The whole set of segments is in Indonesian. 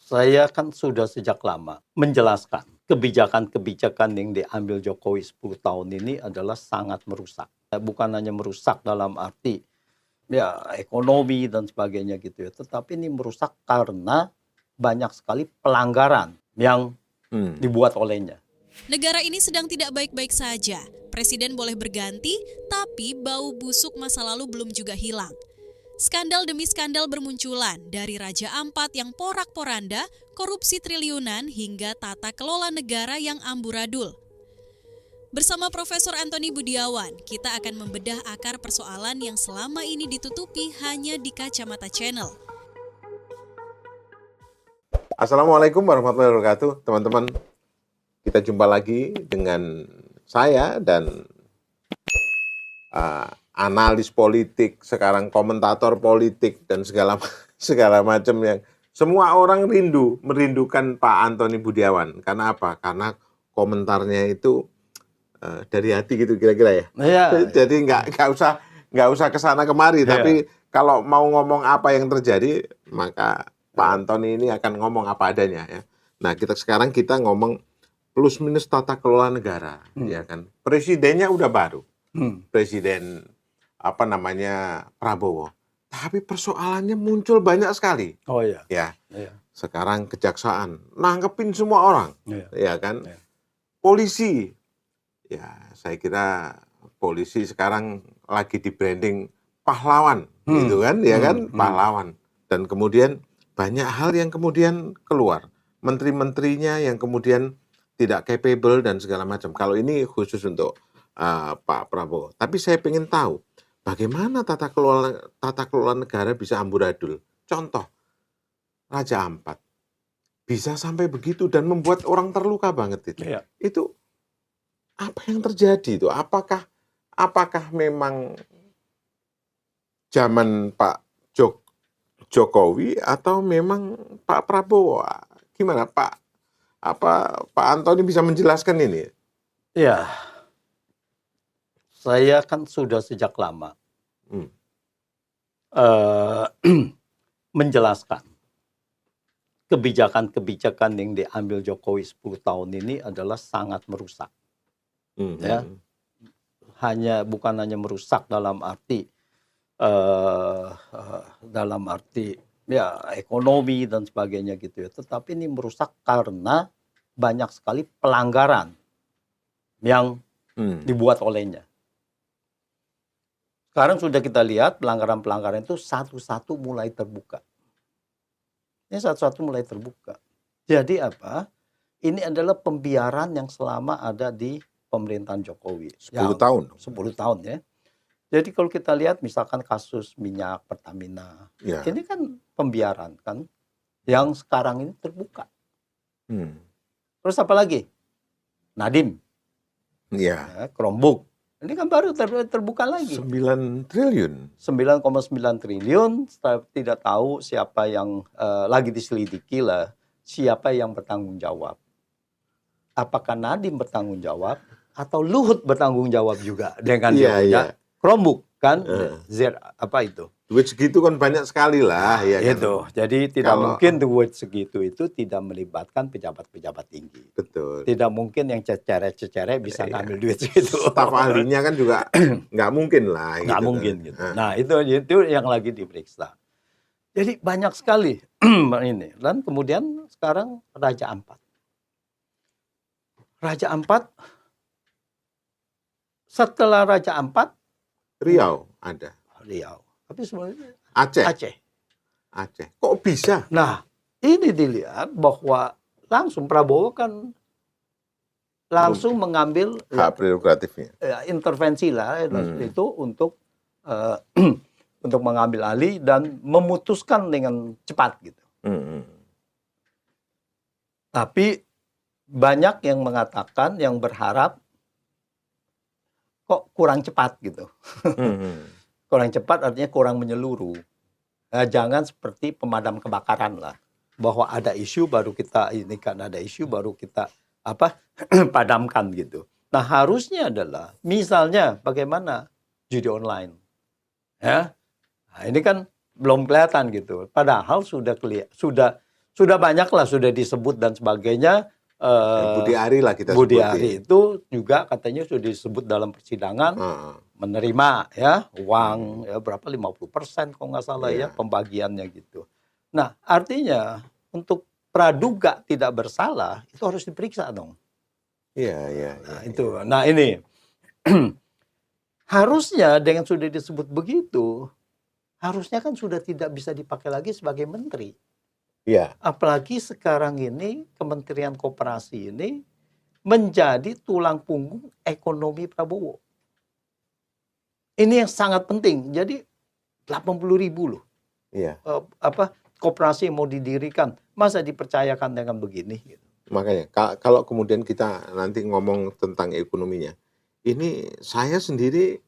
Saya kan sudah sejak lama menjelaskan kebijakan-kebijakan yang diambil Jokowi 10 tahun ini adalah sangat merusak. Bukan hanya merusak dalam arti ya ekonomi dan sebagainya gitu ya, tetapi ini merusak karena banyak sekali pelanggaran yang dibuat olehnya. Negara ini sedang tidak baik-baik saja. Presiden boleh berganti, tapi bau busuk masa lalu belum juga hilang. Skandal demi skandal bermunculan, dari Raja Ampat yang porak-poranda, korupsi triliunan, hingga tata kelola negara yang amburadul. Bersama Profesor Antoni Budiawan, kita akan membedah akar persoalan yang selama ini ditutupi hanya di Kacamata Channel. Assalamualaikum warahmatullahi wabarakatuh, teman-teman. Kita jumpa lagi dengan saya dan analis politik, sekarang komentator politik dan segala macam yang semua orang merindukan Pak Antoni Budiawan. Karena apa? Karena komentarnya itu dari hati gitu kira-kira ya. Jadi nggak usah kesana kemari. Tapi kalau mau ngomong apa yang terjadi, maka Pak Antoni ini akan ngomong apa adanya ya. Nah, sekarang kita ngomong plus minus tata kelola negara, ya kan. Presidennya udah baru, Presiden Prabowo. Tapi persoalannya muncul banyak sekali. Oh iya. Ya. Sekarang kejaksaan nangkepin semua orang, ya kan. Polisi, ya saya kira polisi sekarang lagi di branding pahlawan, gitu kan, ya kan, pahlawan. Dan kemudian banyak hal yang kemudian keluar, menteri-menterinya yang kemudian tidak capable dan segala macam. Kalau ini khusus untuk Pak Prabowo. Tapi saya ingin tahu bagaimana tata kelola negara bisa amburadul. Contoh, Raja Ampat bisa sampai begitu dan membuat orang terluka banget itu. Itu apa yang terjadi itu? Apakah memang zaman Pak Jokowi atau memang Pak Prabowo? Gimana Pak Antoni bisa menjelaskan ini? Ya, saya kan sudah sejak lama menjelaskan kebijakan-kebijakan yang diambil Jokowi 10 tahun ini adalah sangat merusak. Bukan hanya merusak dalam arti ya ekonomi dan sebagainya gitu ya, tetapi ini merusak karena banyak sekali pelanggaran yang dibuat olehnya. Sekarang sudah kita lihat pelanggaran-pelanggaran itu satu-satu mulai terbuka. Ini satu-satu mulai terbuka. Jadi apa? Ini adalah pembiaran yang selama ada di pemerintahan Jokowi. 10 tahun. 10 tahun ya. Jadi kalau kita lihat misalkan kasus minyak Pertamina, ini kan pembiaran kan, yang sekarang ini terbuka. Terus apa lagi? Nadiem, Chromebook, ini kan baru terbuka lagi. 9 triliun. 9,9 triliun, tidak tahu siapa yang lagi diselidiki lah, siapa yang bertanggung jawab. Apakah Nadiem bertanggung jawab atau Luhut bertanggung jawab juga dengan dia Chromebook kan, duit segitu kan banyak sekali lah, ya kan? Itu, jadi tidak mungkin duit segitu itu tidak melibatkan pejabat-pejabat tinggi. Betul. Tidak mungkin yang cecere-cecere bisa ngambil duit segitu. Staf ahlinya kan juga nggak mungkin lah. Nggak mungkin gitu. Nah itu yang lagi diperiksa. Jadi banyak sekali ini. Dan kemudian sekarang Raja Ampat. Raja Ampat, setelah Raja Ampat, Riau ada. Riau. Tapi sebenarnya Aceh. Kok bisa? Nah, ini dilihat bahwa langsung Prabowo kan langsung mengambil hak prerogatifnya. Intervensi lah itu untuk untuk mengambil alih dan memutuskan dengan cepat gitu. Tapi banyak yang mengatakan, yang berharap kok kurang cepat gitu. Kurang cepat artinya kurang menyeluruh. Jangan seperti pemadam kebakaran lah, bahwa ada isu baru kita padamkan gitu. Nah harusnya adalah misalnya bagaimana judi online, ya. Nah, ini kan belum kelihatan gitu. Padahal sudah sudah banyak lah sudah disebut dan sebagainya. Budi Ari lah kita Budi sebutin. Ari itu juga katanya sudah disebut dalam persidangan menerima ya uang ya berapa 50% kalau nggak salah ya pembagiannya gitu. Nah artinya untuk praduga tidak bersalah itu harus diperiksa dong. Iya. Nah, itu. Nah ini harusnya dengan sudah disebut begitu, harusnya kan sudah tidak bisa dipakai lagi sebagai menteri. Iya. Apalagi sekarang ini Kementerian Koperasi ini menjadi tulang punggung ekonomi Prabowo. Ini yang sangat penting. Jadi 80.000 loh. Iya. Koperasi yang mau didirikan, masa dipercayakan dengan begini? Gitu. Makanya kalau kemudian kita nanti ngomong tentang ekonominya, ini saya sendiri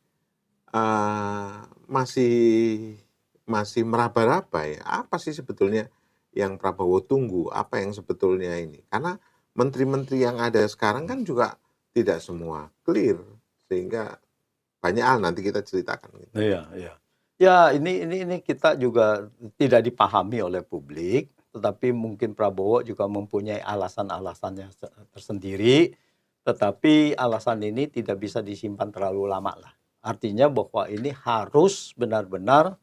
masih meraba-raba ya. Apa sih sebetulnya yang Prabowo tunggu? Apa yang sebetulnya ini? Karena menteri-menteri yang ada sekarang kan juga tidak semua clear, sehingga banyak hal nanti kita ceritakan. Gitu. Iya. Ya ini kita juga tidak dipahami oleh publik, tetapi mungkin Prabowo juga mempunyai alasan-alasannya tersendiri, tetapi alasan ini tidak bisa disimpan terlalu lama lah. Artinya bahwa ini harus benar-benar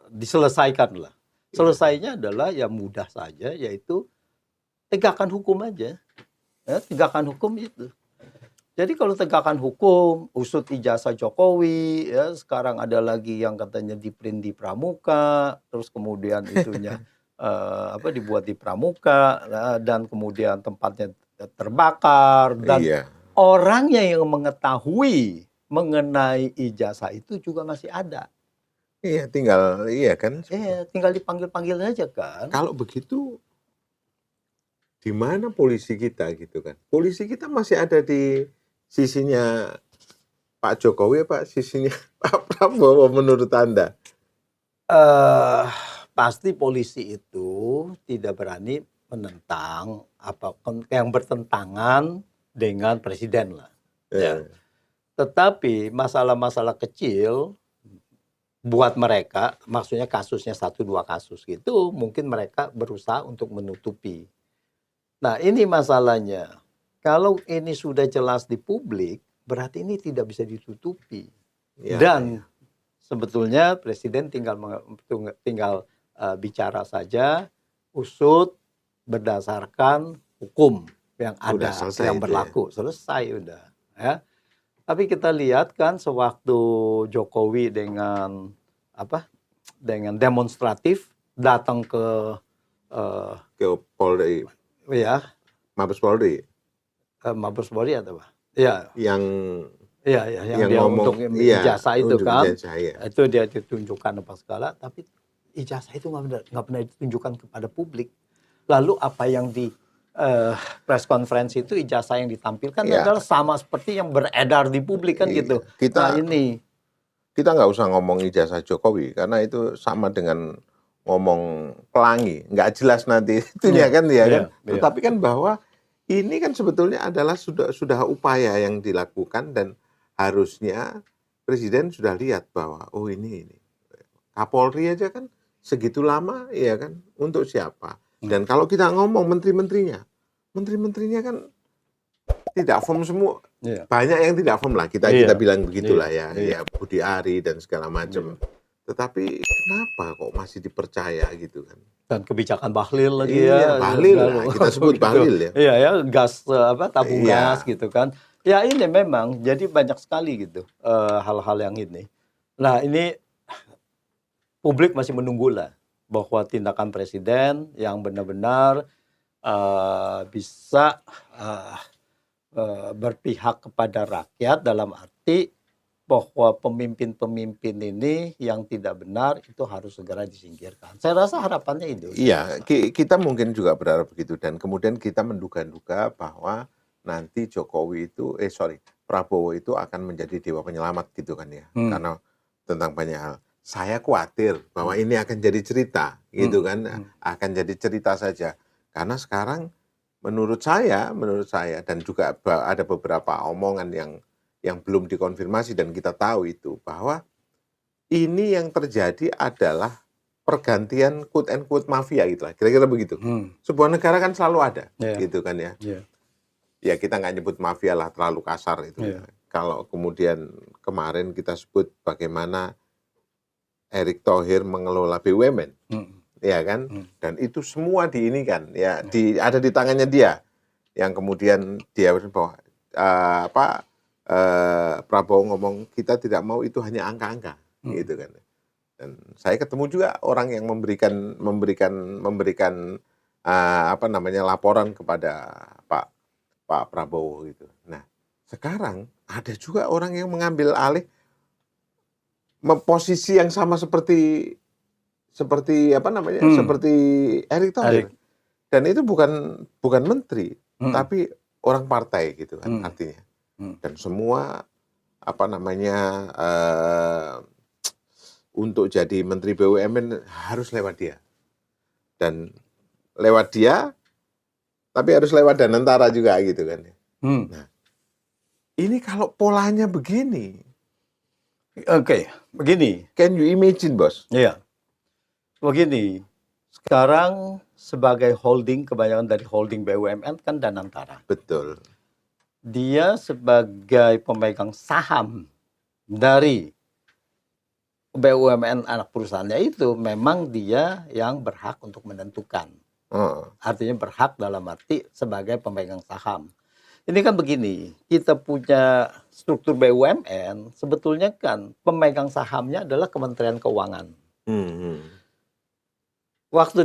diselesaikan lah. Selesainya adalah ya mudah saja, yaitu tegakkan hukum aja. Ya, tegakkan hukum itu. Jadi kalau tegakkan hukum, usut ijazah Jokowi, ya sekarang ada lagi yang katanya di-print di Pramuka, terus kemudian itunya dibuat di Pramuka, dan kemudian tempatnya terbakar, dan orangnya yang mengetahui mengenai ijazah itu juga masih ada. Iya, tinggal tinggal dipanggil-panggil saja kan. Kalau begitu, di mana polisi kita gitu kan? Polisi kita masih ada di sisinya Pak Jokowi, Pak sisinya Pak Prabowo menurut Anda? Pasti polisi itu tidak berani menentang apa yang bertentangan dengan presiden lah. Ya. Tetapi masalah-masalah kecil buat mereka, maksudnya kasusnya 1-2 kasus gitu, mungkin mereka berusaha untuk menutupi. Nah ini masalahnya. Kalau ini sudah jelas di publik, berarti ini tidak bisa ditutupi. Dan sebetulnya presiden tinggal bicara saja, usut berdasarkan hukum yang ada, yang berlaku. Selesai udah. Ya. Tapi kita lihat kan sewaktu Jokowi dengan demonstratif datang ke Polri. Ya. Mabes Polri. Mabes Polri atau apa? Ya. Yang dia ngomong, untuk ijazah itu kan. Itu dia ditunjukkan apa segala, tapi ijazah itu nggak pernah ditunjukkan kepada publik. Lalu apa yang di press conference itu ijazah yang ditampilkan adalah sama seperti yang beredar di publik kan gitu. Kita nggak usah ngomong ijazah Jokowi karena itu sama dengan ngomong pelangi, nggak jelas nanti itunya kan kan. Tetapi kan bahwa ini kan sebetulnya adalah sudah upaya yang dilakukan dan harusnya presiden sudah lihat bahwa oh ini Kapolri aja kan segitu lama ya kan untuk siapa. Dan kalau kita ngomong menteri-menterinya kan tidak firm semua. Banyak yang tidak firm lah. Kita bilang begitulah ya Budi Ari dan segala macam. Tetapi kenapa kok masih dipercaya gitu kan? Dan kebijakan Bahlil lagi Bahlil lah, kita sebut Bahlil ya. Iya ya, gas tabung gas gitu kan. Ya ini memang jadi banyak sekali gitu hal-hal yang ini. Nah ini publik masih menunggu lah bahwa tindakan presiden yang benar-benar bisa berpihak kepada rakyat dalam arti bahwa pemimpin-pemimpin ini yang tidak benar itu harus segera disingkirkan. Saya rasa harapannya itu. Iya, kita mungkin juga berharap begitu dan kemudian kita menduga-duga bahwa nanti Prabowo itu akan menjadi dewa penyelamat gitu kan ya. Karena tentang banyak hal. Saya khawatir bahwa ini akan jadi cerita gitu kan, akan jadi cerita saja. Karena sekarang menurut saya dan juga ada beberapa omongan yang belum dikonfirmasi dan kita tahu itu bahwa ini yang terjadi adalah pergantian quote and quote mafia gitu lah, kira-kira begitu. Sebuah negara kan selalu ada, gitu kan ya. Ya kita nggak nyebut mafia lah, terlalu kasar itu. Kalau kemudian kemarin kita sebut bagaimana Erick Thohir mengelola BUMN, ya kan, dan itu semua diinikan, ya, ada di tangannya dia, yang kemudian dia bahwa Prabowo ngomong kita tidak mau itu hanya angka-angka, gitu kan. Dan saya ketemu juga orang yang memberikan laporan kepada Pak Prabowo gitu. Nah, sekarang ada juga orang yang mengambil alih posisi yang sama seperti seperti Erick Thohir. Dan itu bukan menteri, tapi orang partai gitu kan artinya. Dan semua untuk jadi menteri BUMN harus lewat dia. Dan lewat dia, tapi harus lewat Danantara juga gitu kan. Nah, ini kalau polanya begini. Oke, begini. Can you imagine, Bos? Iya. Begini, sekarang sebagai holding, kebanyakan dari holding BUMN kan Danantara. Betul. Dia sebagai pemegang saham dari BUMN anak perusahaannya itu memang dia yang berhak untuk menentukan. Artinya berhak dalam arti sebagai pemegang saham. Ini kan begini, kita punya struktur BUMN, sebetulnya kan pemegang sahamnya adalah Kementerian Keuangan. Waktu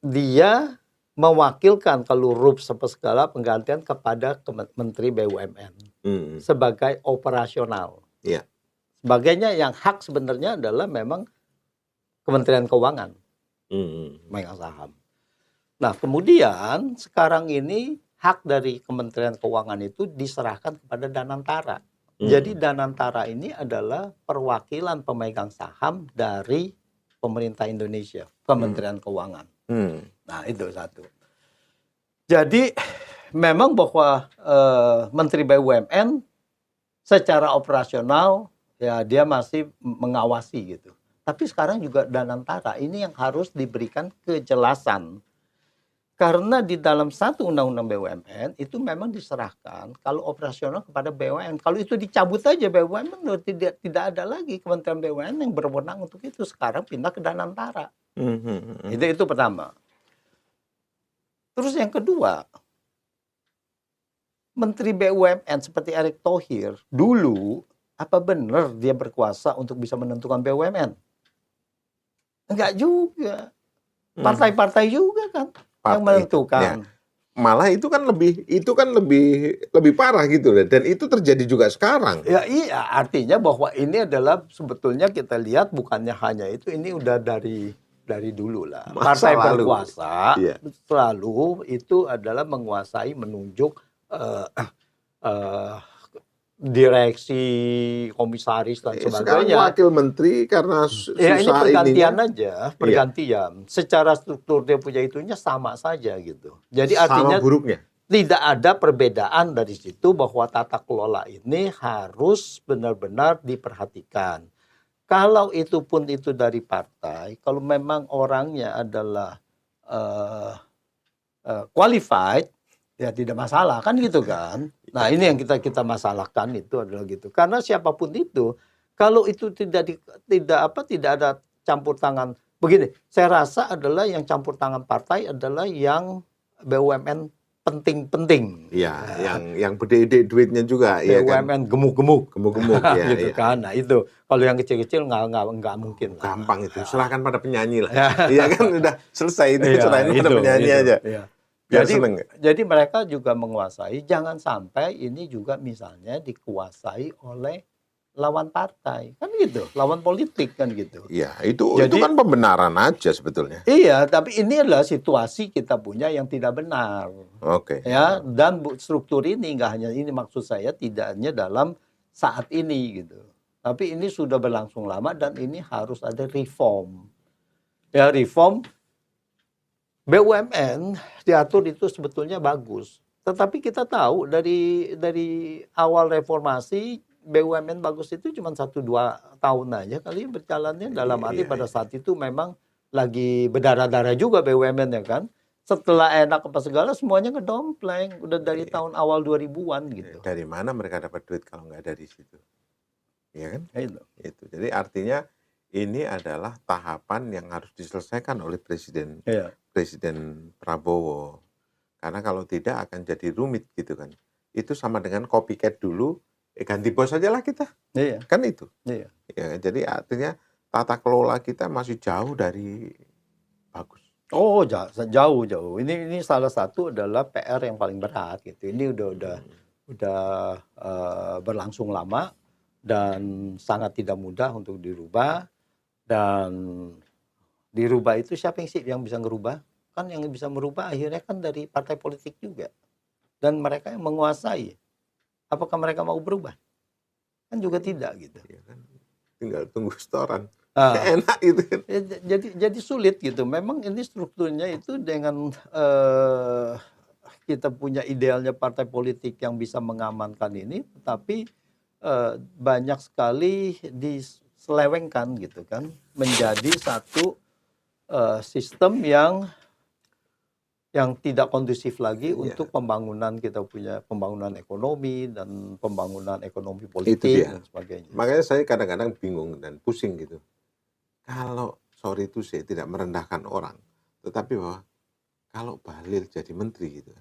dia mewakilkan kalau RUP segala penggantian kepada Menteri BUMN sebagai operasional. Iya. Sebagainya yang hak sebenarnya adalah memang Kementerian Keuangan, pemegang saham. Nah, kemudian sekarang ini hak dari Kementerian Keuangan itu diserahkan kepada Danantara. Jadi Danantara ini adalah perwakilan pemegang saham dari pemerintah Indonesia, Kementerian Keuangan. Nah, itu satu. Jadi memang bahwa Menteri BUMN secara operasional ya dia masih mengawasi gitu. Tapi sekarang juga Danantara ini yang harus diberikan kejelasan. Karena di dalam satu undang-undang BUMN itu memang diserahkan kalau operasional kepada BUMN. Kalau itu dicabut aja BUMN tidak ada lagi Kementerian BUMN yang berwenang untuk itu. Sekarang pindah ke Danantara. Itu pertama. Terus yang kedua, Menteri BUMN seperti Erick Thohir dulu apa benar dia berkuasa untuk bisa menentukan BUMN? Enggak juga. Partai-partai juga kan yang menentukan. Ya. Malah itu kan lebih parah gitu, dan itu terjadi juga sekarang. Ya iya, artinya bahwa ini adalah sebetulnya kita lihat bukannya hanya itu, ini udah dari dulu lah. Partai berkuasa selalu itu adalah menguasai, menunjuk direksi, komisaris dan sebagainya. Sekarang wakil menteri karena susah ini pergantian aja, pergantian. Secara struktur dia punya itunya sama saja gitu. Jadi artinya sama buruknya. Tidak ada perbedaan dari situ bahwa tata kelola ini harus benar-benar diperhatikan. Kalau itu pun itu dari partai, kalau memang orangnya adalah qualified, ya tidak masalah kan gitu kan. Nah ini yang kita masalahkan itu adalah gitu. Karena siapapun itu, kalau itu tidak ada campur tangan. Begini, saya rasa adalah yang campur tangan partai adalah yang BUMN penting-penting. Iya, yang gede-gede duitnya juga. BUMN gemuk-gemuk. Ya, gitu kan. Nah itu, kalau yang kecil-kecil nggak mungkin. Gampang itu, serahkan pada penyanyi lah. Iya kan, udah selesai itu, serahin pada penyanyi aja. Iya. Biar Jadi mereka juga menguasai, jangan sampai ini juga misalnya dikuasai oleh lawan partai. Kan gitu, lawan politik kan gitu. Iya, itu kan pembenaran aja sebetulnya. Iya, tapi ini adalah situasi kita punya yang tidak benar. Oke. Ya, dan struktur ini nggak hanya ini, maksud saya tidak hanya dalam saat ini gitu. Tapi ini sudah berlangsung lama dan ini harus ada reform. Ya, reform BUMN diatur itu sebetulnya bagus. Tetapi kita tahu dari awal reformasi BUMN bagus itu cuma 1-2 tahun aja kali berjalannya, dalam arti pada saat itu memang lagi berdarah-darah juga BUMN ya kan. Setelah enak apa segala semuanya ngedompleng udah dari tahun awal 2000-an gitu. Dari mana mereka dapat duit kalau nggak dari situ? Ya kan? Itu. Jadi artinya ini adalah tahapan yang harus diselesaikan oleh Presiden Iya. Presiden Prabowo. Karena kalau tidak akan jadi rumit gitu kan. Itu sama dengan copycat dulu, ganti bos aja lah kita. Iya. Kan itu. Iya. Ya, jadi artinya tata kelola kita masih jauh dari bagus. Oh, jauh. Ini salah satu adalah PR yang paling berat gitu. Ini udah berlangsung lama dan sangat tidak mudah untuk dirubah. Dan dirubah itu siapa yang bisa ngerubah? Kan yang bisa merubah akhirnya kan dari partai politik juga. Dan mereka yang menguasai. Apakah mereka mau berubah? Kan juga tidak gitu. Ya kan? Tinggal tunggu setoran. Ah. Enak gitu kan. Jadi sulit gitu. Memang ini strukturnya itu dengan kita punya idealnya partai politik yang bisa mengamankan ini, tetapi banyak sekali diselewengkan gitu kan, menjadi satu sistem yang tidak kondusif lagi untuk pembangunan, kita punya pembangunan ekonomi dan pembangunan ekonomi politik dan sebagainya. Makanya saya kadang-kadang bingung dan pusing gitu. Kalau sorry itu saya tidak merendahkan orang, tetapi bahwa kalau Bahlil jadi menteri gitu,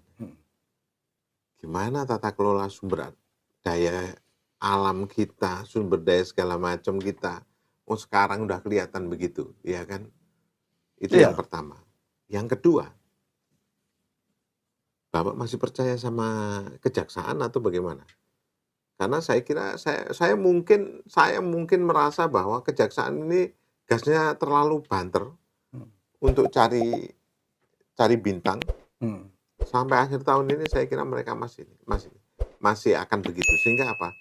gimana tata kelola sumber daya alam kita, sumber daya segala macam kita, sekarang udah kelihatan begitu, ya kan? Itu yang pertama. Yang kedua, Bapak masih percaya sama kejaksaan atau bagaimana? Karena saya kira saya mungkin merasa bahwa kejaksaan ini gasnya terlalu banter untuk cari bintang. Sampai akhir tahun ini saya kira mereka masih akan begitu. Sehingga apa?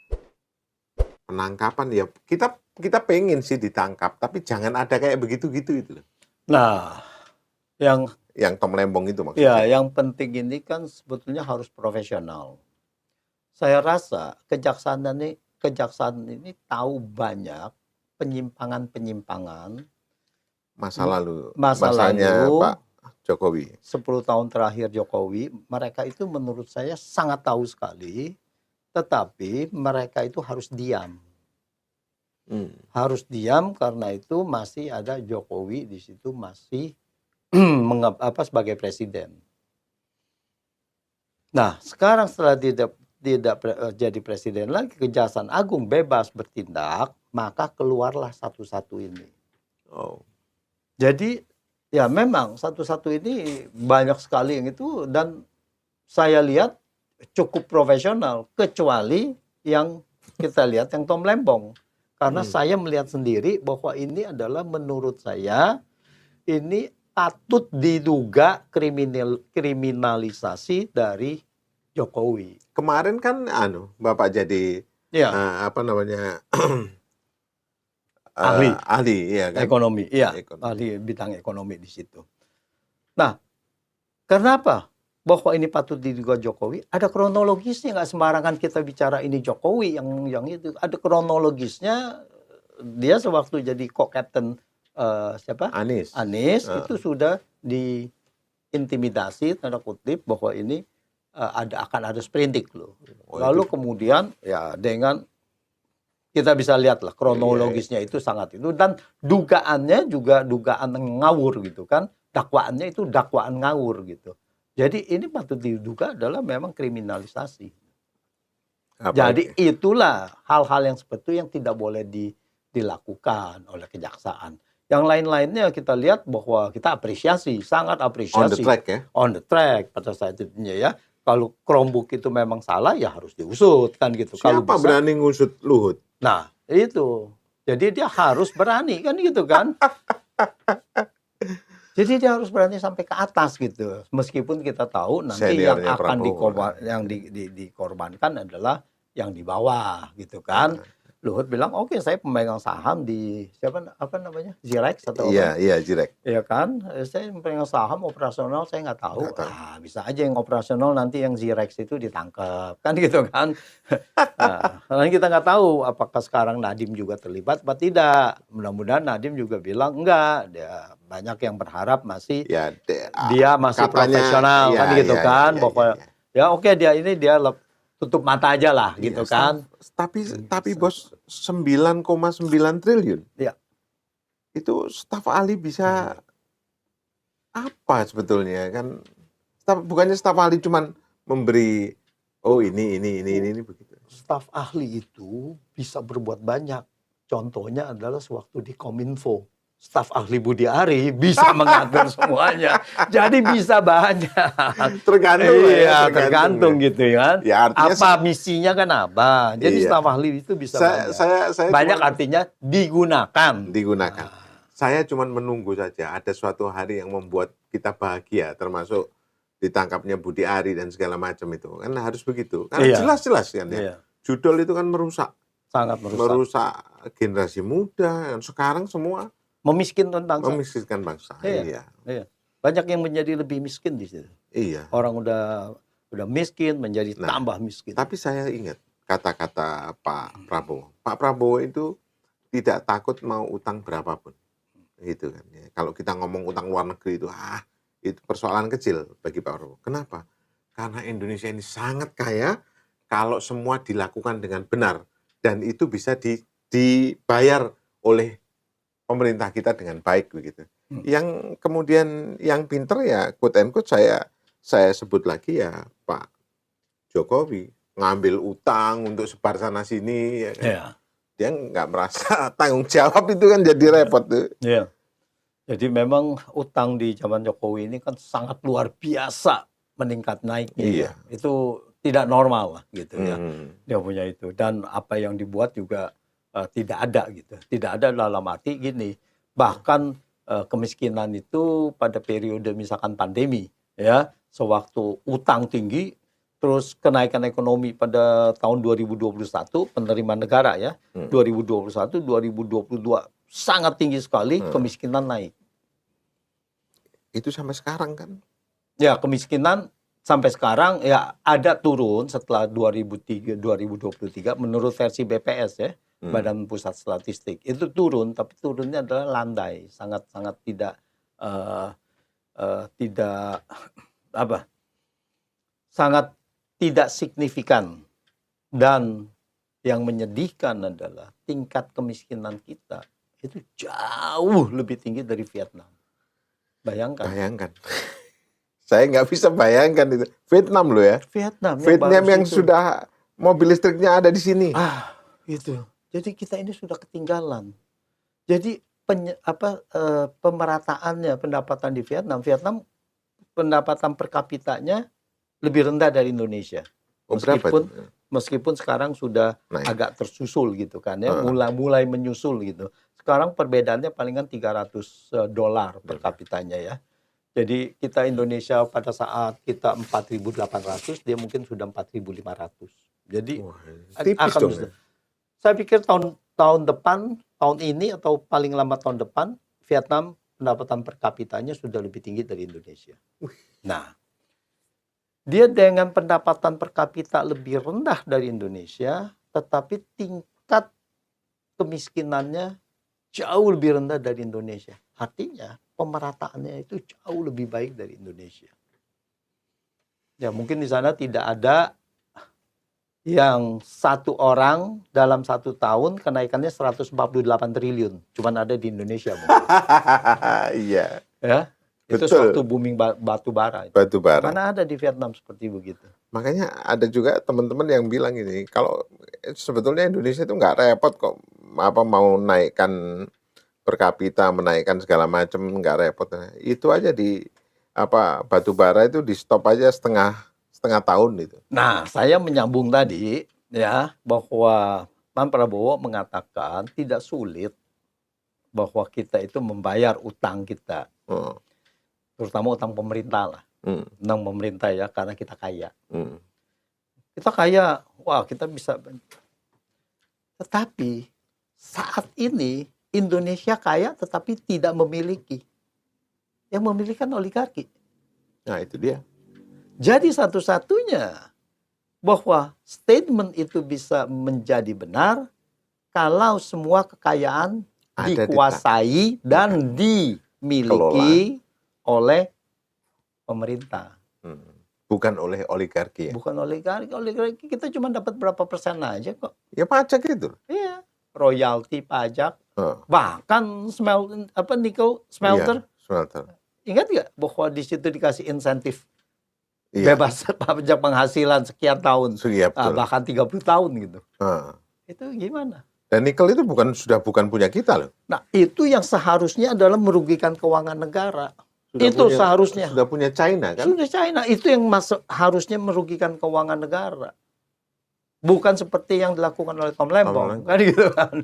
Penangkapan ya kita pengen sih ditangkap, tapi jangan ada kayak begitu-gitu itu. Nah, yang Tom Lembong itu maksudnya. Ya, yang penting ini kan sebetulnya harus profesional. Saya rasa kejaksaan ini tahu banyak penyimpangan masa lalu, masanya Pak Jokowi. 10 tahun terakhir Jokowi, mereka itu menurut saya sangat tahu sekali, tetapi mereka itu harus diam. Harus diam karena itu masih ada Jokowi di situ masih sebagai presiden. Nah, sekarang setelah tidak jadi presiden lagi, Kejaksaan Agung bebas bertindak, maka keluarlah satu-satu ini. Jadi ya memang satu-satu ini banyak sekali yang itu, dan saya lihat cukup profesional, kecuali yang kita lihat yang Tom Lembong. Karena saya melihat sendiri bahwa ini adalah menurut saya ini patut diduga kriminalisasi dari Jokowi. Kemarin kan Bapak jadi ahli ya kan? Ekonomi, ahli bidang ekonomi di situ. Nah, kenapa? Bahwa ini patut diduga Jokowi, ada kronologisnya, nggak sembarangan kita bicara ini Jokowi yang itu. Ada kronologisnya, dia sewaktu jadi co-captain Anies itu sudah diintimidasi tanda kutip bahwa ini akan ada sprindik loh. Lalu kemudian ya dengan kita bisa lihat lah kronologisnya itu sangat itu, dan dugaannya juga dugaan ngawur gitu kan, dakwaannya itu dakwaan ngawur gitu. Jadi ini patut diduga adalah memang kriminalisasi. Jadi itulah hal-hal yang seperti itu yang tidak boleh dilakukan oleh kejaksaan. Yang lain-lainnya kita lihat bahwa kita apresiasi, sangat apresiasi. On the track ya? On the track pada saat itu ya. Kalau Chromebook itu memang salah ya harus diusut kan gitu. Siapa kalau berani ngusut Luhut? Nah itu. Jadi dia harus berani kan gitu kan. Jadi dia harus berani sampai ke atas gitu. Meskipun kita tahu nanti seniornya yang akan dikorbankan adalah yang di bawah gitu kan. Luhut bilang, oke saya pemegang saham di apa namanya Zirex atau Iya, apa? iya, Jirek. Ya kan, saya pemegang saham operasional saya nggak tahu. Nggak tahu. Bisa aja yang operasional nanti yang Zirex itu ditangkap kan gitu kan. Karena kita nggak tahu apakah sekarang Nadiem juga terlibat atau tidak. Mudah-mudahan Nadiem juga bilang enggak. Dia banyak yang berharap masih Ya, dia masih katanya, profesional ya, kan gitu ya, kan. ya, ya, Pokoknya ya. ya oke dia tutup mata aja lah gitu Iya, kan. Tapi bos 9,9 triliun. Iya. Itu staf ahli bisa apa sebetulnya kan? Bukannya staf ahli cuman memberi ini begitu. Staf ahli itu bisa berbuat banyak. Contohnya adalah sewaktu di Kominfo. Staf ahli Budi Ari bisa mengatur semuanya. Jadi bisa banyak. Tergantung Iya, tergantung ya. gitu ya. Ya, artinya apa misinya kan apa. Jadi Iya. staf ahli itu bisa banyak. Saya Banyak cuman artinya digunakan. Saya cuma menunggu saja ada suatu hari yang membuat kita bahagia, termasuk ditangkapnya Budi Ari dan segala macam itu. Kan harus begitu. Karena Iya. jelas-jelas kan ya. Iya. Judul itu kan merusak Sangat merusak. generasi muda. Dan sekarang semua Memiskinkan bangsa. memiskinkan bangsa. Iya. Iya. Banyak yang menjadi lebih miskin di situ. Iya. Orang udah miskin menjadi Nah, tambah miskin. Tapi saya ingat kata-kata Pak Prabowo. Pak Prabowo itu tidak takut mau utang berapapun. Gitu kan ya. Kalau kita ngomong utang luar negeri itu itu persoalan kecil bagi Pak Prabowo. Kenapa? Karena Indonesia ini sangat kaya kalau semua dilakukan dengan benar dan itu bisa dibayar oleh pemerintah kita dengan baik begitu. Yang kemudian yang pinter ya quote and quote saya sebut lagi ya Pak Jokowi ngambil utang untuk sebar sana sini ya kan. Iya. Dia nggak merasa tanggung jawab itu kan jadi repot tuh. Iya. Jadi memang utang di zaman Jokowi ini kan sangat luar biasa meningkat naiknya. Iya. Itu tidak normal lah gitu ya. Hmm. Dia punya itu dan apa yang dibuat juga tidak ada gitu. Tidak ada dalam arti gini. Bahkan kemiskinan itu pada periode misalkan pandemi ya, sewaktu utang tinggi terus kenaikan ekonomi pada tahun 2021 penerimaan negara ya. 2021 2022 sangat tinggi sekali, kemiskinan naik. Itu sampai sekarang kan? Ya, kemiskinan sampai sekarang ya ada turun setelah 2023 menurut versi BPS ya, Badan Pusat Statistik. Itu turun, tapi turunnya adalah landai, sangat-sangat sangat tidak signifikan. Dan yang menyedihkan adalah tingkat kemiskinan kita itu jauh lebih tinggi dari Vietnam. Bayangkan. Saya nggak bisa bayangkan itu. Vietnam loh ya. Vietnam yang sudah mobil listriknya ada di sini. Itu. Jadi kita ini sudah ketinggalan. Jadi pemerataannya pendapatan di Vietnam pendapatan per kapitanya lebih rendah dari Indonesia. Meskipun sekarang sudah agak tersusul gitu kan ya, mulai menyusul gitu. Sekarang perbedaannya palingan $300 per kapitanya ya. Jadi kita Indonesia pada saat kita 4.800, dia mungkin sudah 4.500. Jadi tipis dong. Saya pikir tahun depan, tahun ini atau paling lambat tahun depan, Vietnam pendapatan per kapitanya sudah lebih tinggi dari Indonesia. Nah, dia dengan pendapatan per kapita lebih rendah dari Indonesia, tetapi tingkat kemiskinannya jauh lebih rendah dari Indonesia. Artinya pemerataannya itu jauh lebih baik dari Indonesia. Ya mungkin di sana tidak ada yang satu orang dalam 1 tahun kenaikannya 148 triliun. Cuman ada di Indonesia. Iya. Ya. Itu Betul. suatu booming batu bara. Mana ada di Vietnam seperti begitu. Makanya ada juga teman-teman yang bilang ini, kalau sebetulnya Indonesia itu nggak repot kok, mau naikkan per kapita, menaikkan segala macam, nggak repot. Itu aja batu bara itu di stop aja setengah tahun itu. Nah, saya menyambung tadi ya bahwa Pak Prabowo mengatakan tidak sulit bahwa kita itu membayar utang kita. Terutama utang pemerintah lah. Utang pemerintah ya, karena kita kaya. Kita kaya, wah kita bisa. Tetapi saat ini Indonesia kaya tetapi tidak memiliki. Yang memiliki kan oligarki. Nah, itu dia. Jadi satu-satunya bahwa statement itu bisa menjadi benar kalau semua kekayaan Ada dikuasai dan dimiliki oleh pemerintah. Bukan oleh oligarki ya. Bukan oligarki. Oligarki kita cuma dapat berapa persen aja kok. Ya pajak itu. Iya. Royalti, pajak, Oh, bahkan nikel smelter. iya, smelter. Ingat nggak bahwa di situ dikasih insentif Iya. bebas pajak penghasilan sekian tahun, Iya, betul. bahkan 30 tahun gitu. Ah. Itu gimana? Dan nikel itu sudah bukan punya kita loh. Nah, itu yang seharusnya adalah merugikan keuangan negara. Seharusnya. Sudah punya China kan? Sudah China. Itu yang harusnya merugikan keuangan negara. Bukan seperti yang dilakukan oleh Tom Lembong. Kan gitu kan.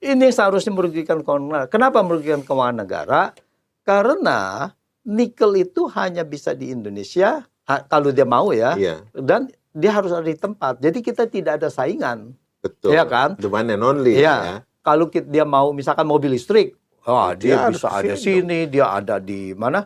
Ini seharusnya merugikan keuangan negara. Kenapa merugikan keuangan negara? Karena nikel itu hanya bisa di Indonesia, kalau dia mau ya. Iya. Dan dia harus ada di tempat. Jadi kita tidak ada saingan. Betul. Iya kan? The one and only. Iya. Ya. Kalau dia mau misalkan mobil listrik, dia harus bisa ada kesini sini, dia ada di mana?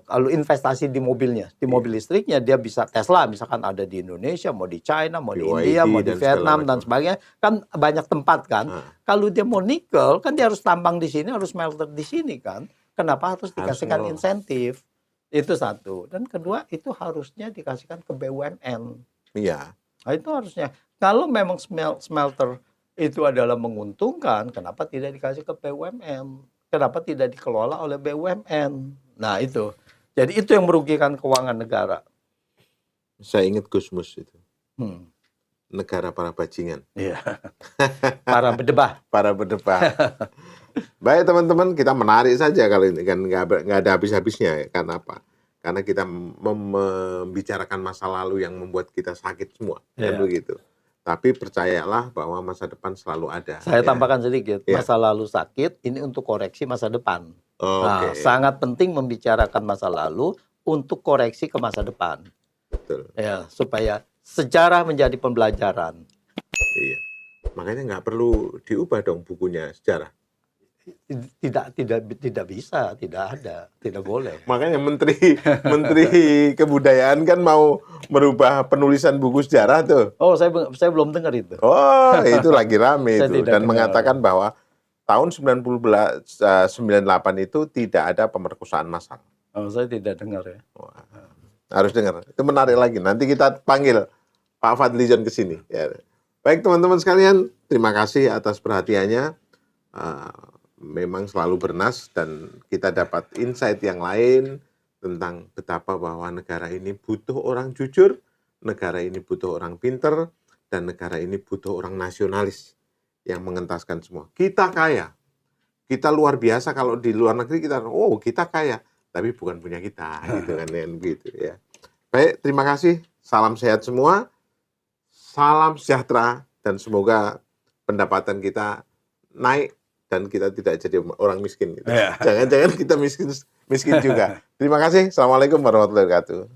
Kalau investasi di mobilnya, di mobil listriknya dia bisa Tesla, misalkan ada di Indonesia, mau di China, mau di BYD India, mau di dan Vietnam segala dan macam. sebagainya, kan banyak tempat kan. Kalau dia mau nikel, kan dia harus tambang di sini, harus smelter di sini kan. Kenapa harus dikasihkan Harus insentif? Itu satu. Dan kedua, itu harusnya dikasihkan ke BUMN. Iya. Nah, itu harusnya. Kalau memang smelter itu adalah menguntungkan, kenapa tidak dikasih ke BUMN? Kenapa tidak dikelola oleh BUMN? Nah, itu. Jadi itu yang merugikan keuangan negara. Saya ingat Gusmus itu. Hmm. Negara para bajingan. Iya. Para berdebah. Para berdebat. Baik teman-teman, kita menarik saja kali ini kan nggak ada habis-habisnya. Karena apa? Karena kita membicarakan masa lalu yang membuat kita sakit semua, kan Iya. begitu. Tapi percayalah bahwa masa depan selalu ada. Saya ya. tambahkan sedikit. Ya. Masa lalu sakit, ini untuk koreksi masa depan. Nah, Oke, sangat penting membicarakan masa lalu untuk koreksi ke masa depan. betul. Ya, supaya sejarah menjadi pembelajaran. Iya. Makanya nggak perlu diubah dong bukunya sejarah. Tidak bisa, tidak ada, tidak boleh. Makanya Menteri Kebudayaan kan mau merubah penulisan buku sejarah tuh. Oh, saya belum dengar itu. Oh, itu lagi rame Saya itu tidak dan dengar. mengatakan bahwa tahun 98 itu tidak ada pemerkosaan massal. Oh, saya tidak dengar ya. Wah, harus dengar. Itu menarik lagi. Nanti kita panggil Pak Fadlizon ke sini. Ya. Baik teman-teman sekalian, terima kasih atas perhatiannya. Memang selalu bernas dan kita dapat insight yang lain tentang betapa bahwa negara ini butuh orang jujur, negara ini butuh orang pinter, dan negara ini butuh orang nasionalis yang mengentaskan semua. Kita kaya. Kita luar biasa kalau di luar negeri kita, oh kita kaya. Tapi bukan punya kita, gitu kan, gitu ya. Baik, terima kasih. Salam sehat semua. Salam sejahtera dan semoga pendapatan kita naik dan kita tidak jadi orang miskin. Gitu. Ya. Jangan-jangan kita miskin juga. Terima kasih. Assalamualaikum warahmatullahi wabarakatuh.